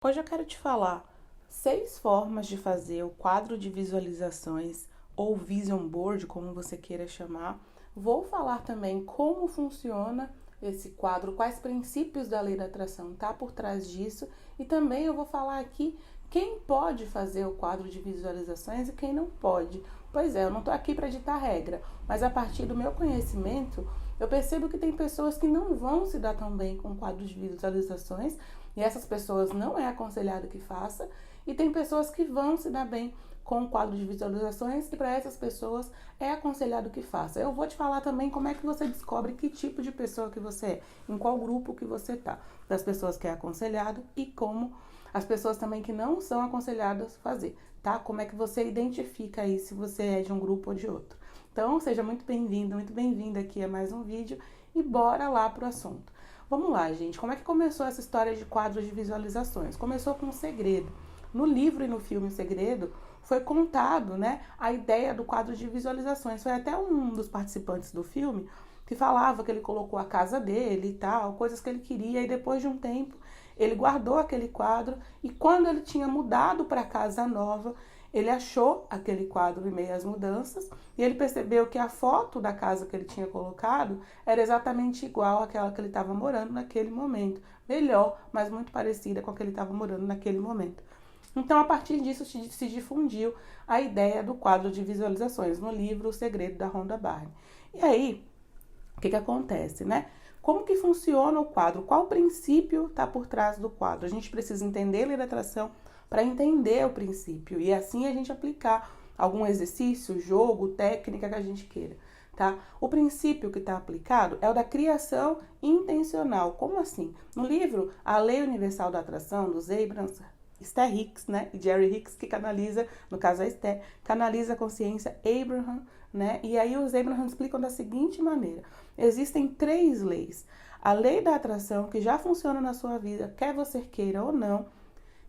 Hoje eu quero te falar 6 formas de fazer o quadro de visualizações ou vision board, como você queira chamar. Vou falar também como funciona esse quadro, quais princípios da lei da atração tá por trás disso, e também eu vou falar aqui quem pode fazer o quadro de visualizações e quem não pode. Pois é, eu não tô aqui para ditar regra, mas a partir do meu conhecimento, eu percebo que tem pessoas que não vão se dar tão bem com quadros de visualizações, e essas pessoas não é aconselhado que faça, e tem pessoas que vão se dar bem com o quadro de visualizações, e para essas pessoas é aconselhado que faça. Eu vou te falar também como é que você descobre que tipo de pessoa que você é, em qual grupo que você tá, das pessoas que é aconselhado e como as pessoas também que não são aconselhadas fazer, tá? Como é que você identifica aí se você é de um grupo ou de outro. Então, seja muito bem-vindo, muito bem-vinda aqui a mais um vídeo e bora lá pro assunto. Vamos lá, gente. Como é que começou essa história de quadros de visualizações? Começou com um segredo. No livro e no filme O Segredo, foi contado, né, a ideia do quadro de visualizações. Foi até um dos participantes do filme que falava que ele colocou a casa dele e tal, coisas que ele queria, e depois de um tempo ele guardou aquele quadro, e quando ele tinha mudado para a casa nova, ele achou aquele quadro em meio às mudanças, e ele percebeu que a foto da casa que ele tinha colocado era exatamente igual àquela que ele estava morando naquele momento. Melhor, mas muito parecida com a que ele estava morando naquele momento. Então, a partir disso, se difundiu a ideia do quadro de visualizações no livro O Segredo, da Rhonda Byrne. E aí, o que acontece, né? Como que funciona o quadro? Qual princípio está por trás do quadro? A gente precisa entender a lei da atração para entender o princípio e assim a gente aplicar algum exercício, jogo, técnica que a gente queira, tá? O princípio que está aplicado é o da criação intencional. Como assim? No livro A Lei Universal da Atração, dos Abrams, Esther Hicks, né, e Jerry Hicks, que canaliza, no caso a Esther, canaliza a consciência Abraham, né, e aí os Abraham explicam da seguinte maneira: existem 3 leis. A lei da atração, que já funciona na sua vida, quer você queira ou não,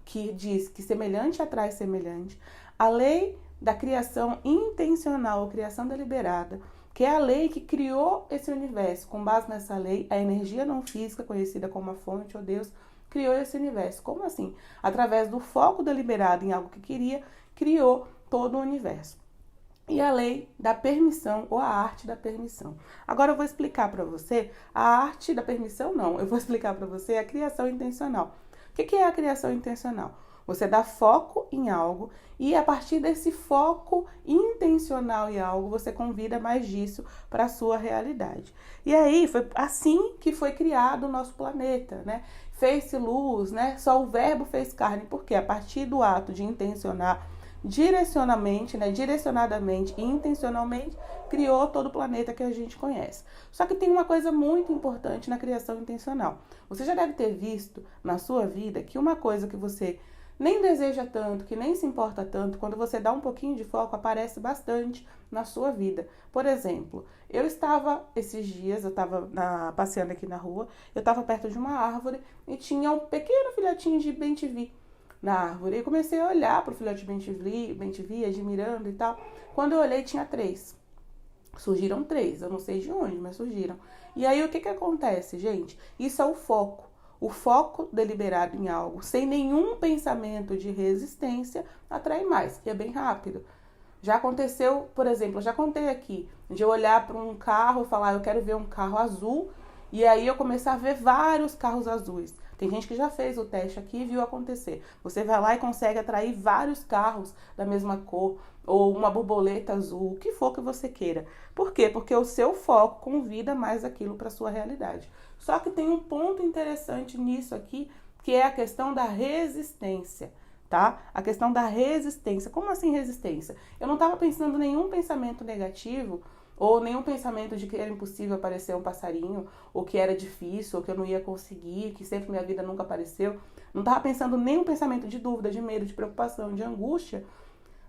que diz que semelhante atrai semelhante. A lei da criação intencional, ou criação deliberada, que é a lei que criou esse universo. Com base nessa lei, a energia não física, conhecida como a fonte ou Deus, criou esse universo. Como assim? Através do foco deliberado em algo que queria, criou todo o universo. E a lei da permissão, ou a arte da permissão. Agora eu vou explicar para você a arte da permissão, não. Eu vou explicar para você a criação intencional. O que é a criação intencional? Você dá foco em algo e a partir desse foco intencional em algo, você convida mais disso para a sua realidade. E aí, foi assim que foi criado o nosso planeta, né? Fez-se luz, né? Só o verbo fez carne, porque a partir do ato de intencionar, direcionadamente e intencionalmente, criou todo o planeta que a gente conhece. Só que tem uma coisa muito importante na criação intencional. Você já deve ter visto na sua vida que uma coisa que você nem deseja tanto, que nem se importa tanto, quando você dá um pouquinho de foco, aparece bastante na sua vida. Por exemplo, eu estava esses dias, eu estava passeando aqui na rua, eu estava perto de uma árvore e tinha um pequeno filhotinho de bem-te-vi na árvore. E comecei a olhar para o filhote de bem-te-vi, admirando e tal. Quando eu olhei, tinha 3. Surgiram 3, eu não sei de onde, mas surgiram. E aí, o que acontece, gente? Isso é o foco. O foco deliberado em algo, sem nenhum pensamento de resistência, atrai mais. E é bem rápido. Já aconteceu, por exemplo, eu já contei aqui, de eu olhar para um carro e falar, eu quero ver um carro azul, e aí eu começar a ver vários carros azuis. Tem gente que já fez o teste aqui e viu acontecer. Você vai lá e consegue atrair vários carros da mesma cor, ou uma borboleta azul, o que for que você queira. Por quê? Porque o seu foco convida mais aquilo para a sua realidade. Só que tem um ponto interessante nisso aqui, que é a questão da resistência, tá? A questão da resistência. Como assim resistência? Eu não estava pensando em nenhum pensamento negativo, ou nenhum pensamento de que era impossível aparecer um passarinho, ou que era difícil, ou que eu não ia conseguir, que sempre minha vida nunca apareceu. Não estava pensando nenhum pensamento de dúvida, de medo, de preocupação, de angústia.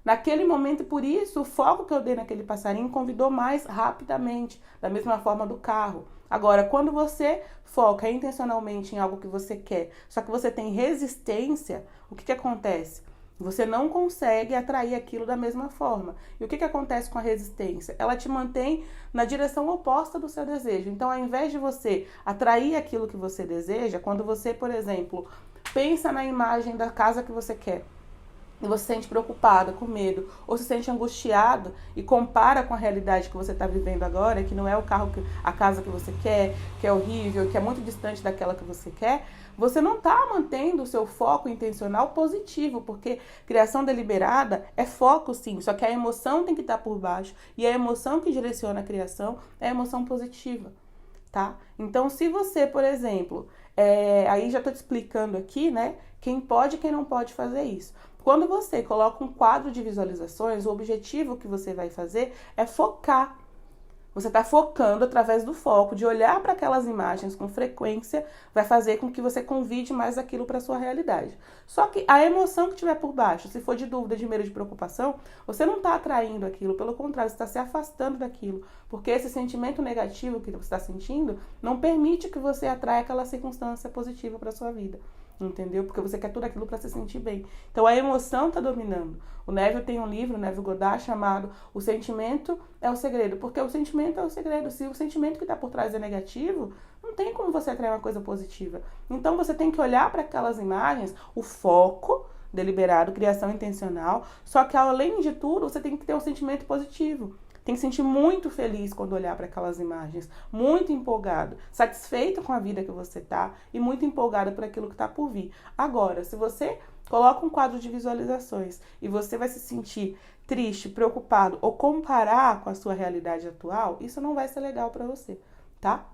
Naquele momento, por isso, o foco que eu dei naquele passarinho convidou mais rapidamente, da mesma forma do carro. Agora, quando você foca intencionalmente em algo que você quer, só que você tem resistência, o que acontece? Você não consegue atrair aquilo da mesma forma. E o que acontece com a resistência? Ela te mantém na direção oposta do seu desejo. Então, ao invés de você atrair aquilo que você deseja, quando você, por exemplo, pensa na imagem da casa que você quer e você se sente preocupada, com medo, ou se sente angustiado e compara com a realidade que você está vivendo agora, que não é o carro, a casa que você quer, que é horrível, que é muito distante daquela que você quer, você não está mantendo o seu foco intencional positivo, porque criação deliberada é foco sim, só que a emoção tem que estar por baixo, e a emoção que direciona a criação é a emoção positiva, tá? Então, se você, por exemplo, aí já estou te explicando aqui, né, quem pode e quem não pode fazer isso. Quando você coloca um quadro de visualizações, o objetivo que você vai fazer é focar. Você está focando através do foco, de olhar para aquelas imagens com frequência, vai fazer com que você convide mais aquilo para a sua realidade. Só que a emoção que tiver por baixo, se for de dúvida, de medo, de preocupação, você não está atraindo aquilo, pelo contrário, você está se afastando daquilo. Porque esse sentimento negativo que você está sentindo não permite que você atraia aquela circunstância positiva para a sua vida. Entendeu? Porque você quer tudo aquilo para se sentir bem. Então a emoção está dominando. O Neville tem um livro, Neville Goddard, chamado O Sentimento é o Segredo. Porque o sentimento é o segredo. Se o sentimento que está por trás é negativo, não tem como você atrair uma coisa positiva. Então você tem que olhar para aquelas imagens, o foco deliberado, criação intencional. Só que além de tudo, você tem que ter um sentimento positivo. Tem que se sentir muito feliz quando olhar para aquelas imagens, muito empolgado, satisfeito com a vida que você tá e muito empolgado por aquilo que tá por vir. Agora, se você coloca um quadro de visualizações e você vai se sentir triste, preocupado ou comparar com a sua realidade atual, isso não vai ser legal para você, tá?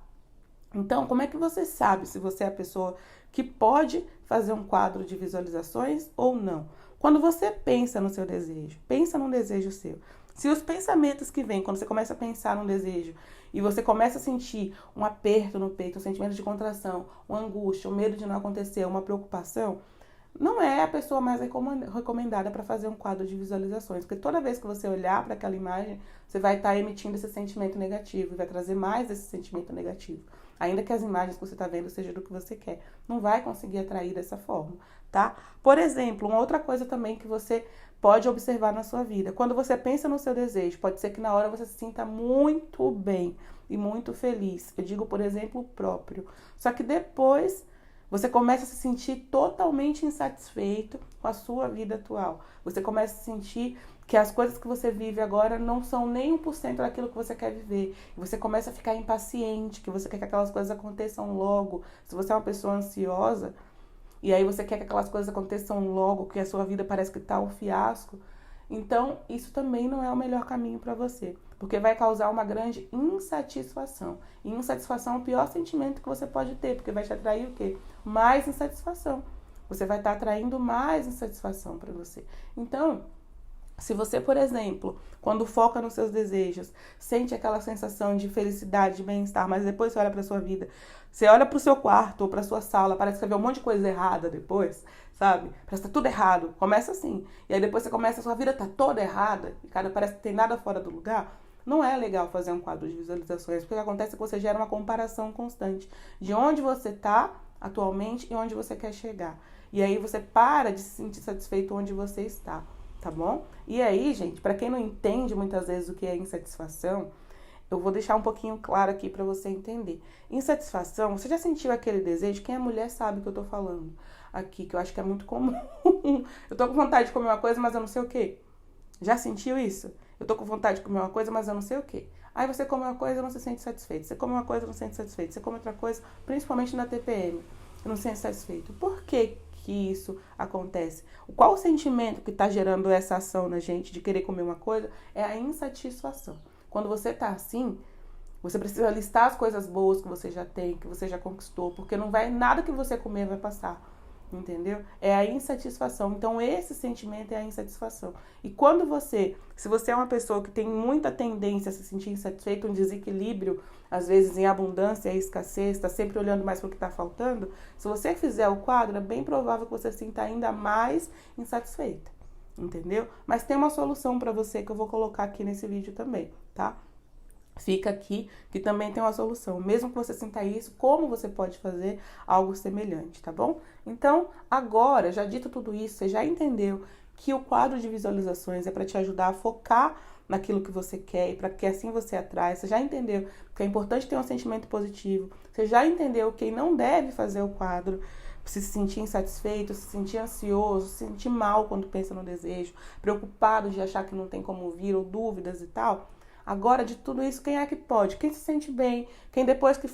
Então, como é que você sabe se você é a pessoa que pode fazer um quadro de visualizações ou não? Quando você pensa no seu desejo, pensa num desejo seu. Se os pensamentos que vêm, quando você começa a pensar num desejo e você começa a sentir um aperto no peito, um sentimento de contração, uma angústia, um medo de não acontecer, uma preocupação, não é a pessoa mais recomendada para fazer um quadro de visualizações. Porque toda vez que você olhar para aquela imagem, você vai estar emitindo esse sentimento negativo e vai trazer mais esse sentimento negativo. Ainda que as imagens que você está vendo sejam do que você quer. Não vai conseguir atrair dessa forma, tá? Por exemplo, uma outra coisa também que você pode observar na sua vida. Quando você pensa no seu desejo, pode ser que na hora você se sinta muito bem e muito feliz. Eu digo, por exemplo, o próprio. Só que depois você começa a se sentir totalmente insatisfeito com a sua vida atual. Você começa a sentir que as coisas que você vive agora não são nem 1% daquilo que você quer viver. E você começa a ficar impaciente, que você quer que aquelas coisas aconteçam logo. Se você é uma pessoa ansiosa, e aí você quer que aquelas coisas aconteçam logo, que a sua vida parece que tá um fiasco, então isso também não é o melhor caminho para você, porque vai causar uma grande insatisfação. E insatisfação é o pior sentimento que você pode ter, porque vai te atrair o quê? Mais insatisfação. Você vai estar atraindo mais insatisfação para você. Então, se você, por exemplo, quando foca nos seus desejos, sente aquela sensação de felicidade, de bem-estar, mas depois você olha para sua vida, você olha para o seu quarto ou para sua sala, parece que você vê um monte de coisa errada depois, sabe? Parece que tá tudo errado. Começa assim. E aí depois você começa, a sua vida tá toda errada, e cara, parece que tem nada fora do lugar. Não é legal fazer um quadro de visualizações, porque o que acontece é que você gera uma comparação constante de onde você tá atualmente e onde você quer chegar. E aí você para de se sentir satisfeito onde você está. Tá bom? E aí, gente, para quem não entende muitas vezes o que é insatisfação, eu vou deixar um pouquinho claro aqui para você entender. Insatisfação, você já sentiu aquele desejo? Quem é mulher sabe o que eu tô falando aqui, que eu acho que é muito comum. Eu tô com vontade de comer uma coisa, mas eu não sei o quê. Já sentiu isso? Eu tô com vontade de comer uma coisa, mas eu não sei o quê. Aí você come uma coisa e não se sente satisfeito. Você come uma coisa e não se sente satisfeito. Você come outra coisa, principalmente na TPM, não se sente satisfeito. Por quê que isso acontece? Qual o sentimento que está gerando essa ação na gente de querer comer uma coisa? É a insatisfação. Quando você tá assim, você precisa listar as coisas boas que você já tem, que você já conquistou, porque não vai, nada que você comer vai passar, entendeu? É a insatisfação. Então esse sentimento é a insatisfação. E quando se você é uma pessoa que tem muita tendência a se sentir insatisfeito, um desequilíbrio, às vezes em abundância e escassez, está sempre olhando mais para o que está faltando, se você fizer o quadro, é bem provável que você se sinta ainda mais insatisfeita, entendeu? Mas tem uma solução para você que eu vou colocar aqui nesse vídeo também, tá? Fica aqui que também tem uma solução. Mesmo que você sinta isso, como você pode fazer algo semelhante, tá bom? Então, agora, já dito tudo isso, você já entendeu que o quadro de visualizações é para te ajudar a focar naquilo que você quer e para que assim você atrai. Você já entendeu que é importante ter um sentimento positivo. Você já entendeu quem não deve fazer o quadro. se sentir insatisfeito, se sentir ansioso, se sentir mal quando pensa no desejo, preocupado de achar que não tem como vir ou dúvidas e tal. Agora, de tudo isso, quem é que pode? Quem se sente bem, quem depois que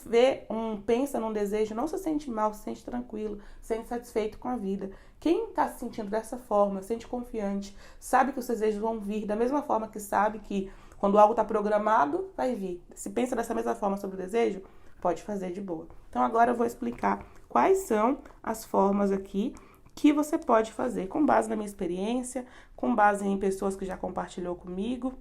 pensa num desejo, não se sente mal, se sente tranquilo, se sente satisfeito com a vida. Quem está se sentindo dessa forma, se sente confiante, sabe que os desejos vão vir, da mesma forma que sabe que quando algo está programado, vai vir. Se pensa dessa mesma forma sobre o desejo, pode fazer de boa. Então, agora eu vou explicar quais são as formas aqui que você pode fazer, com base na minha experiência, com base em pessoas que já compartilhou comigo,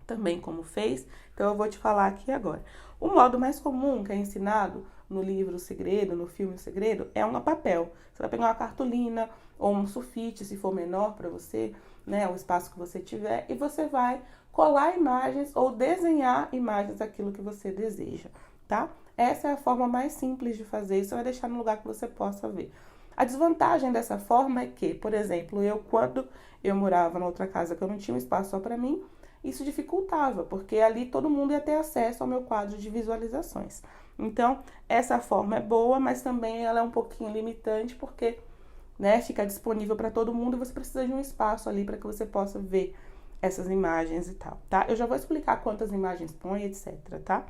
também como fez. Então, eu vou te falar aqui agora. O modo mais comum que é ensinado no livro O Segredo, no filme O Segredo, é um papel. Você vai pegar uma cartolina ou um sulfite, se for menor para você, né, o espaço que você tiver, e você vai colar imagens ou desenhar imagens daquilo que você deseja, tá? Essa é a forma mais simples de fazer, isso vai deixar no lugar que você possa ver. A desvantagem dessa forma é que, por exemplo, quando eu morava na outra casa que eu não tinha um espaço só para mim, isso dificultava, porque ali todo mundo ia ter acesso ao meu quadro de visualizações. Então, essa forma é boa, mas também ela é um pouquinho limitante, porque, né, fica disponível para todo mundo e você precisa de um espaço ali para que você possa ver essas imagens e tal, tá? Eu já vou explicar quantas imagens põe, etc, tá?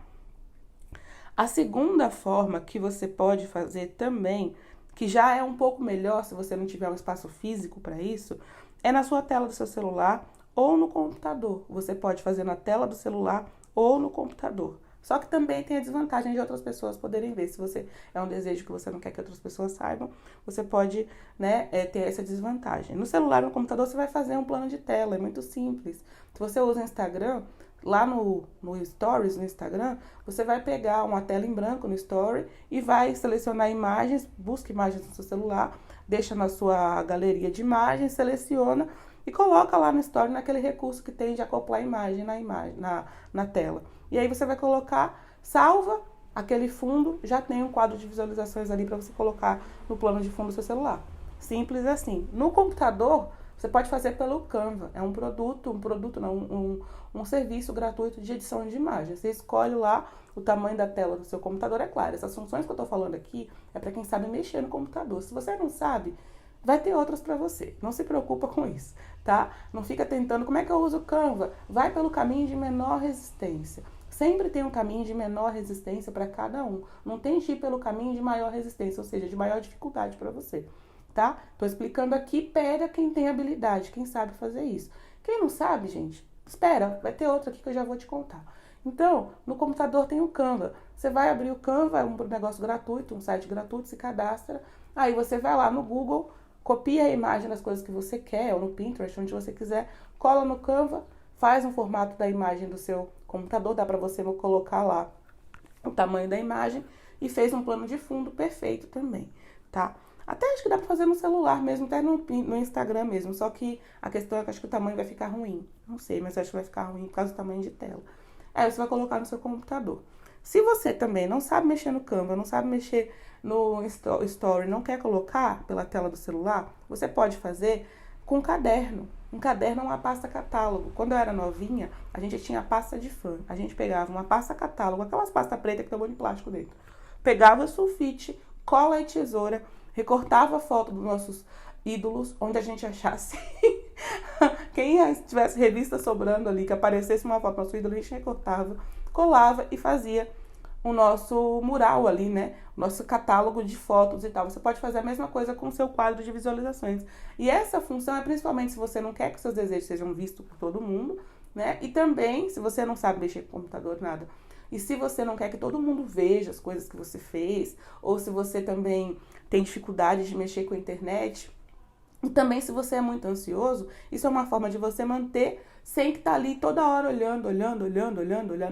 A segunda forma que você pode fazer também, que já é um pouco melhor se você não tiver um espaço físico para isso, é na sua tela do seu celular ou no computador. Você pode fazer na tela do celular ou no computador. Só que também tem a desvantagem de outras pessoas poderem ver. Se você é um desejo que você não quer que outras pessoas saibam, você pode, né, ter essa desvantagem. No celular ou no computador, você vai fazer um plano de tela, é muito simples. Se você usa o Instagram, lá no Stories, no Instagram, você vai pegar uma tela em branco no Story e vai selecionar imagens, busca imagens no seu celular, deixa na sua galeria de imagens, seleciona e coloca lá no Story naquele recurso que tem de acoplar a imagem na tela. E aí você vai colocar, salva aquele fundo, já tem um quadro de visualizações ali para você colocar no plano de fundo do seu celular. Simples assim. No computador, você pode fazer pelo Canva. É um serviço gratuito de edição de imagens. Você escolhe lá o tamanho da tela do seu computador. É claro, essas funções que eu estou falando aqui é para quem sabe mexer no computador. Se você não sabe, vai ter outras para você. Não se preocupa com isso, tá? Não fica tentando, como é que eu uso o Canva? Vai pelo caminho de menor resistência. Sempre tem um caminho de menor resistência para cada um. Não tem que ir pelo caminho de maior resistência, ou seja, de maior dificuldade para você, tá? Tô explicando aqui, pega quem tem habilidade, quem sabe fazer isso. Quem não sabe, gente, espera, vai ter outra aqui que eu já vou te contar. Então, no computador tem o Canva. Você vai abrir o Canva, é um negócio gratuito, um site gratuito, se cadastra. Aí você vai lá no Google, copia a imagem das coisas que você quer, ou no Pinterest, onde você quiser, cola no Canva, faz um formato da imagem do seu computador, dá para você colocar lá o tamanho da imagem e fez um plano de fundo perfeito também, tá? Até acho que dá pra fazer no celular mesmo, até no Instagram mesmo, só que a questão é que acho que o tamanho vai ficar ruim. Não sei, mas acho que vai ficar ruim por causa do tamanho de tela. Aí você vai colocar no seu computador. Se você também não sabe mexer no Canva, não sabe mexer no Story, não quer colocar pela tela do celular, você pode fazer com um caderno. Um caderno é uma pasta catálogo. Quando eu era novinha, a gente tinha a pasta de fã. A gente pegava uma pasta catálogo, aquelas pastas pretas que tem um monte de plástico dentro. Pegava sulfite, cola e tesoura, recortava a foto dos nossos ídolos, onde a gente achasse. Quem tivesse revista sobrando ali, que aparecesse uma foto do nosso ídolo, a gente recortava, colava e fazia o nosso mural ali, né? O nosso catálogo de fotos e tal. Você pode fazer a mesma coisa com o seu quadro de visualizações. E essa função é principalmente se você não quer que seus desejos sejam vistos por todo mundo, né? E também, se você não sabe mexer com computador, nada. E se você não quer que todo mundo veja as coisas que você fez, ou se você também tem dificuldade de mexer com a internet, e também se você é muito ansioso, isso é uma forma de você manter sem que tá ali toda hora olhando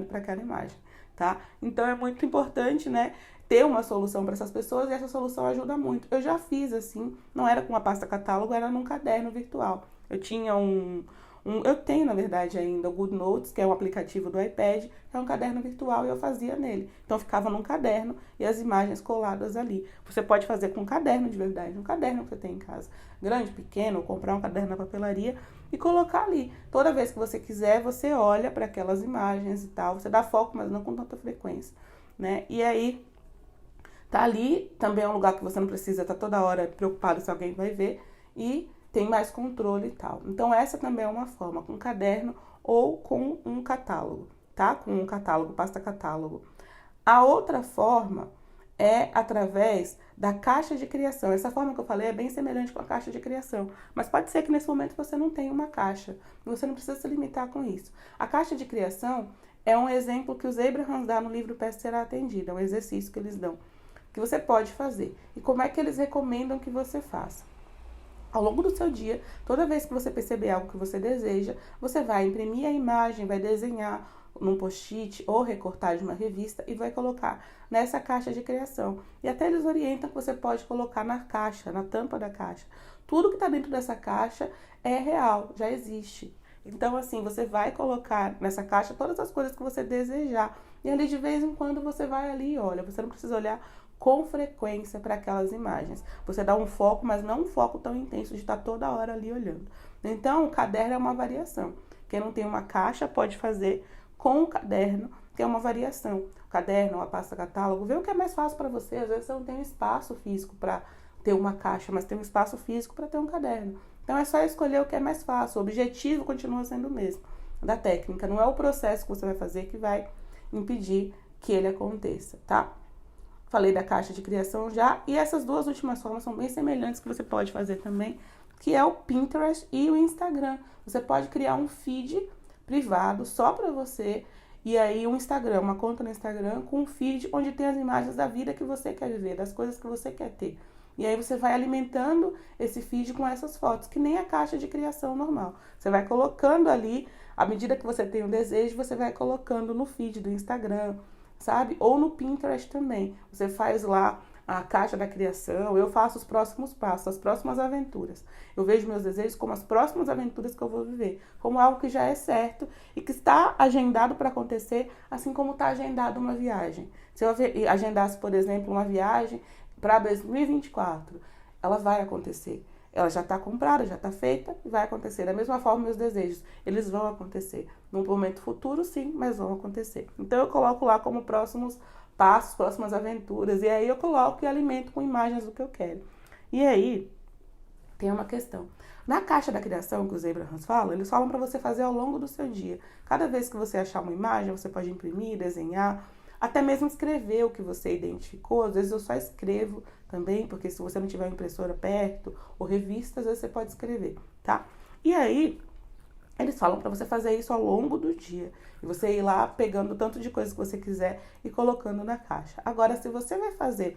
para aquela imagem, tá? Então é muito importante, né, ter uma solução para essas pessoas e essa solução ajuda muito. Eu já fiz assim, não era com uma pasta catálogo, era num caderno virtual. Eu tinha eu tenho, na verdade, ainda o GoodNotes, que é um aplicativo do iPad, é um caderno virtual e eu fazia nele. Então, ficava num caderno e as imagens coladas ali. Você pode fazer com um caderno de verdade, um caderno que você tem em casa. Grande, pequeno, ou comprar um caderno na papelaria e colocar ali. Toda vez que você quiser, você olha para aquelas imagens e tal. Você dá foco, mas não com tanta frequência, né? E aí, Tá ali, também é um lugar que você não precisa estar toda hora preocupado se alguém vai ver e tem mais controle e tal. Então essa também é uma forma, com caderno ou com um catálogo, tá? Com um catálogo, pasta catálogo. A outra forma é através da caixa de criação. Essa forma que eu falei é bem semelhante com a caixa de criação, mas pode ser que nesse momento você não tenha uma caixa. Você não precisa se limitar com isso. A caixa de criação é um exemplo que os Abrahams dá no livro Peça Será Atendida, é um exercício que eles dão, que você pode fazer. E como é que eles recomendam que você faça? Ao longo do seu dia, toda vez que você perceber algo que você deseja, você vai imprimir a imagem, vai desenhar num post-it ou recortar de uma revista e vai colocar nessa caixa de criação. E até eles orientam que você pode colocar na caixa, na tampa da caixa. Tudo que está dentro dessa caixa é real, já existe. Então, assim, você vai colocar nessa caixa todas as coisas que você desejar. E ali, de vez em quando, você vai ali e olha. Você não precisa olhar com frequência para aquelas imagens. Você dá um foco, mas não um foco tão intenso de estar toda hora ali olhando. Então, o caderno é uma variação. Quem não tem uma caixa pode fazer com o caderno, que é uma variação. O caderno, a pasta catálogo, vê o que é mais fácil para você. Às vezes você não tem um espaço físico para ter uma caixa, mas tem um espaço físico para ter um caderno. Então é só escolher o que é mais fácil. O objetivo continua sendo o mesmo da técnica. Não é o processo que você vai fazer que vai impedir que ele aconteça, tá? Falei da caixa de criação já. E essas duas últimas formas são bem semelhantes que você pode fazer também, que é o Pinterest e o Instagram. Você pode criar um feed privado só para você. E aí um Instagram, uma conta no Instagram com um feed onde tem as imagens da vida que você quer viver, das coisas que você quer ter. E aí você vai alimentando esse feed com essas fotos, que nem a caixa de criação normal. Você vai colocando ali, à medida que você tem um desejo, você vai colocando no feed do Instagram, sabe? Ou no Pinterest também. Você faz lá a caixa da criação, eu faço os próximos passos, as próximas aventuras. Eu vejo meus desejos como as próximas aventuras que eu vou viver, como algo que já é certo e que está agendado para acontecer, assim como está agendado uma viagem. Se eu agendasse, por exemplo, uma viagem para 2024, ela vai acontecer. Ela já está comprada, já está feita e vai acontecer. Da mesma forma, meus desejos, eles vão acontecer. Num momento futuro, sim, mas vão acontecer. Então, eu coloco lá como próximos passos, próximas aventuras. E aí, eu coloco e alimento com imagens do que eu quero. E aí, tem uma questão. Na caixa da criação que os Abrahams falam, eles falam para você fazer ao longo do seu dia. Cada vez que você achar uma imagem, você pode imprimir, desenhar, até mesmo escrever o que você identificou. Às vezes eu só escrevo também, porque se você não tiver uma impressora perto ou revista, às vezes você pode escrever, tá? E aí, eles falam para você fazer isso ao longo do dia. E você ir lá pegando o tanto de coisas que você quiser e colocando na caixa. Agora, se você vai fazer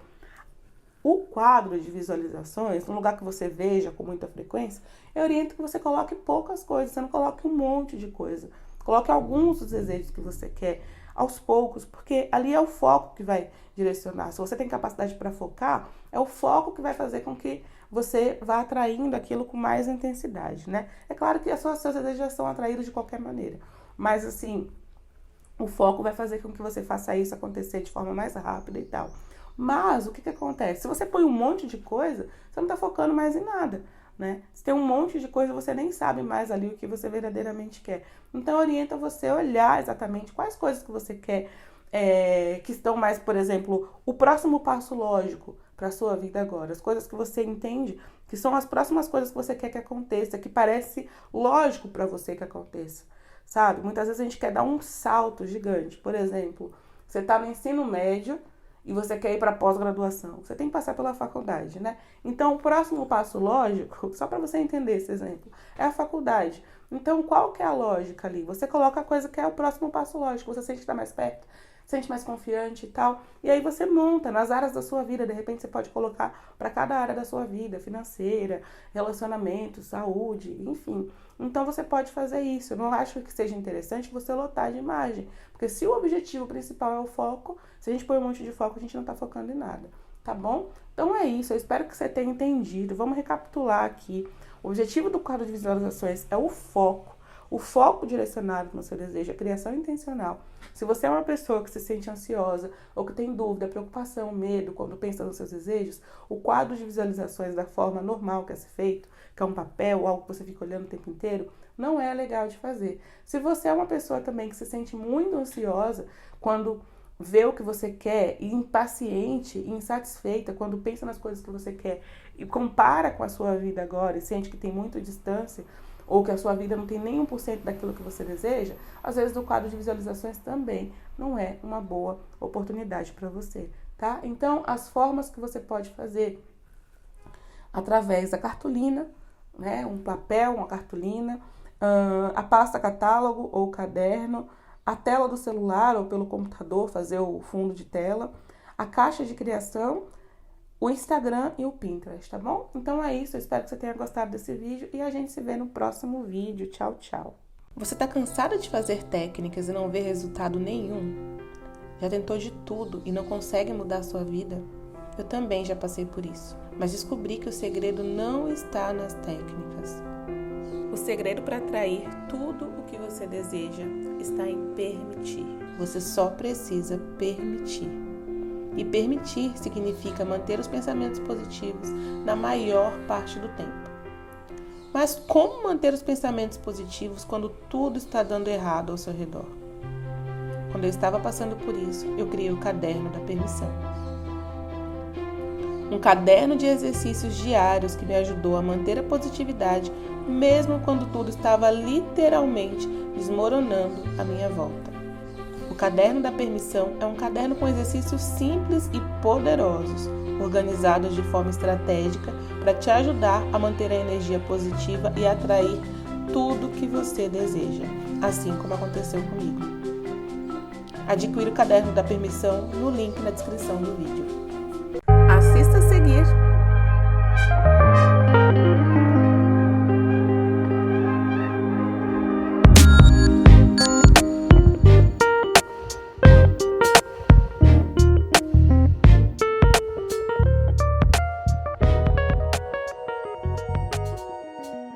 o quadro de visualizações, num lugar que você veja com muita frequência, eu oriento que você coloque poucas coisas, você não coloque um monte de coisa. Coloque alguns dos desejos que você quer, aos poucos, porque ali é o foco que vai direcionar. Se você tem capacidade para focar, é o foco que vai fazer com que você vá atraindo aquilo com mais intensidade, né? É claro que seus desejos já são atraídos de qualquer maneira, mas assim, o foco vai fazer com que você faça isso acontecer de forma mais rápida e tal. Mas o que acontece? Se você põe um monte de coisa, você não está focando mais em nada, né? Se tem um monte de coisa, você nem sabe mais ali o que você verdadeiramente quer. Então, orienta você a olhar exatamente quais coisas que você quer, que estão mais, por exemplo, o próximo passo lógico para a sua vida agora. As coisas que você entende que são as próximas coisas que você quer que aconteça, que parece lógico para você que aconteça, sabe? Muitas vezes a gente quer dar um salto gigante. Por exemplo, você está no ensino médio e você quer ir para pós-graduação. Você tem que passar pela faculdade, né? Então, o próximo passo lógico, só para você entender esse exemplo, é a faculdade. Então, qual que é a lógica ali? Você coloca a coisa que é o próximo passo lógico. Você sente que está mais perto, sente mais confiante e tal. E aí você monta nas áreas da sua vida. De repente, você pode colocar para cada área da sua vida, financeira, relacionamento, saúde, enfim. Então, você pode fazer isso. Eu não acho que seja interessante você lotar de imagem. Porque se o objetivo principal é o foco, se a gente põe um monte de foco, a gente não está focando em nada, tá bom? Então é isso, eu espero que você tenha entendido. Vamos recapitular aqui. O objetivo do quadro de visualizações é o foco direcionado no seu desejo, a criação intencional. Se você é uma pessoa que se sente ansiosa ou que tem dúvida, preocupação, medo quando pensa nos seus desejos, o quadro de visualizações da forma normal que é feito, que é um papel, algo que você fica olhando o tempo inteiro, não é legal de fazer. Se você é uma pessoa também que se sente muito ansiosa quando vê o que você quer e impaciente, insatisfeita quando pensa nas coisas que você quer e compara com a sua vida agora e sente que tem muita distância ou que a sua vida não tem nem 1% daquilo que você deseja, às vezes o quadro de visualizações também não é uma boa oportunidade para você, tá? Então, as formas que você pode fazer através da cartolina, né? Um papel, uma cartolina, a pasta catálogo ou caderno, a tela do celular ou pelo computador, fazer o fundo de tela, a caixa de criação, o Instagram e o Pinterest, tá bom? Então é isso, eu espero que você tenha gostado desse vídeo e a gente se vê no próximo vídeo. Tchau, tchau! Você tá cansada de fazer técnicas e não ver resultado nenhum? Já tentou de tudo e não consegue mudar a sua vida? Eu também já passei por isso, mas descobri que o segredo não está nas técnicas. O segredo para atrair tudo o que você deseja está em permitir. Você só precisa permitir. E permitir significa manter os pensamentos positivos na maior parte do tempo. Mas como manter os pensamentos positivos quando tudo está dando errado ao seu redor? Quando eu estava passando por isso, eu criei o Caderno da Permissão. Um caderno de exercícios diários que me ajudou a manter a positividade, mesmo quando tudo estava literalmente desmoronando à minha volta. O Caderno da Permissão é um caderno com exercícios simples e poderosos, organizados de forma estratégica para te ajudar a manter a energia positiva e atrair tudo que você deseja, assim como aconteceu comigo. Adquira o Caderno da Permissão no link na descrição do vídeo.